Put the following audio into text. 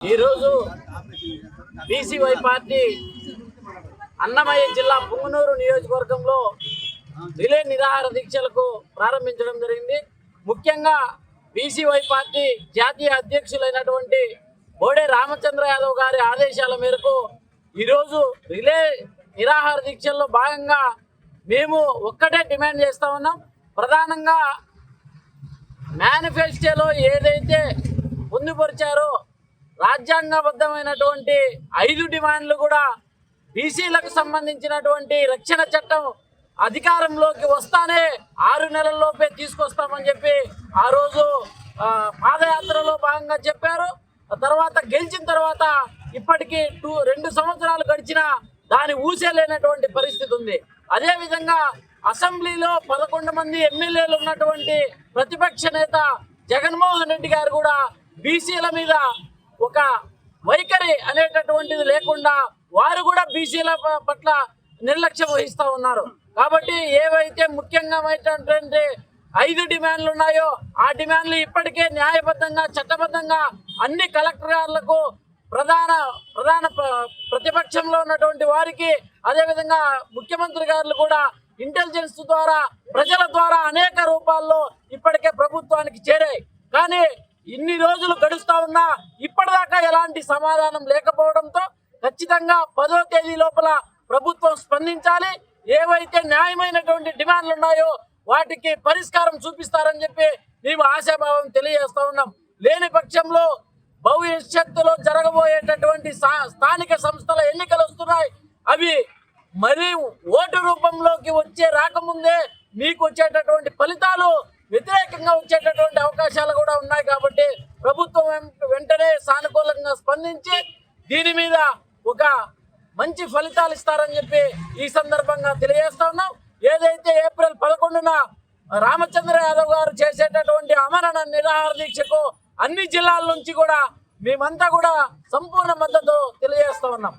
ఈరోజు BCY party Annamayya జిల్లా పుంగనూరు నియోజకవర్గంలో రిలే నిరాహార దీక్షలకు ప్రారంభించడం జరిగింది. ముఖ్యంగా బీసీవై పార్టీ జాతీయ అధ్యక్షులైనటువంటి బోడే రామచంద్ర యాదవ్ గారి ఆదేశాల మేరకు ఈరోజు రిలే నిరాహార దీక్షల్లో భాగంగా మేము ఒక్కటే డిమాండ్ చేస్తా ఉన్నాం. ప్రధానంగా మేనిఫెస్టోలో ఏదైతే పొందుపరిచారో రాజ్యాంగబద్ధమైనటువంటి 5 డిమాండ్లు కూడా బీసీలకు సంబంధించినటువంటి రక్షణ చట్టం అధికారంలోకి వస్తానే 6 నెలల్లోపే తీసుకొస్తామని చెప్పి ఆ రోజు పాదయాత్రలో భాగంగా చెప్పారు. తర్వాత గెలిచిన తర్వాత ఇప్పటికీ 2 సంవత్సరాలు గడిచినా దాని ఊసేలేనటువంటి పరిస్థితి ఉంది. అదేవిధంగా అసెంబ్లీలో 11 మంది ఎమ్మెల్యేలు ఉన్నటువంటి ప్రతిపక్ష నేత జగన్మోహన్ రెడ్డి గారు కూడా బీసీల మీద ఒక వైఖరి అనేటటువంటిది లేకుండా వారు కూడా బీసీల పట్ల నిర్లక్ష్యం వహిస్తూ ఉన్నారు. కాబట్టి ఏవైతే ముఖ్యంగా 5 డిమాండ్లు ఉన్నాయో ఆ డిమాండ్లు ఇప్పటికే న్యాయబద్ధంగా చట్టబద్ధంగా అన్ని కలెక్టర్లకు ప్రధాన ప్రతిపక్షంలో ఉన్నటువంటి వారికి అదేవిధంగా ముఖ్యమంత్రి గారు కూడా ఇంటెలిజెన్స్ ద్వారా ప్రజల ద్వారా అనేక రూపాల్లో ఇప్పటికే ప్రభుత్వానికి చేరాయి. కానీ ఇన్ని రోజులు గడుస్తూ ఉన్నా ఇప్పటిదాకా ఎలాంటి సమాధానం లేకపోవడంతో ఖచ్చితంగా 10వ తేదీ లోపల ప్రభుత్వం స్పందించాలి. ఏవైతే న్యాయమైనటువంటి డిమాండ్లు ఉన్నాయో వాటికి పరిష్కారం చూపిస్తారని చెప్పి మేము ఆశాభావం తెలియజేస్తా ఉన్నాం. లేని పక్షంలో భవిష్యత్తులో జరగబోయేటటువంటి స్థానిక సంస్థల ఎన్నికలు వస్తున్నాయి. అవి మరీ ఓటు రూపంలోకి రాకముందే మీకు వచ్చేటటువంటి ఫలితాలు వ్యతిరేకంగా వచ్చేటటువంటి అవకాశాలు కూడా ఉన్నాయి. కాబట్టి ప్రభుత్వం వెంటనే సానుకూలంగా స్పందించి దీని మీద ఒక మంచి ఫలితాలు ఇస్తారని చెప్పి ఈ సందర్భంగా తెలియజేస్తా ఉన్నాం. ఏదైతే ఏప్రిల్ 11న రామచంద్ర యాదవ్ గారు చేసేటటువంటి ఆమరణ నిరాహార దీక్షకు అన్ని జిల్లాల నుంచి కూడా మేమంతా కూడా సంపూర్ణ మద్దతు తెలియజేస్తా ఉన్నాం.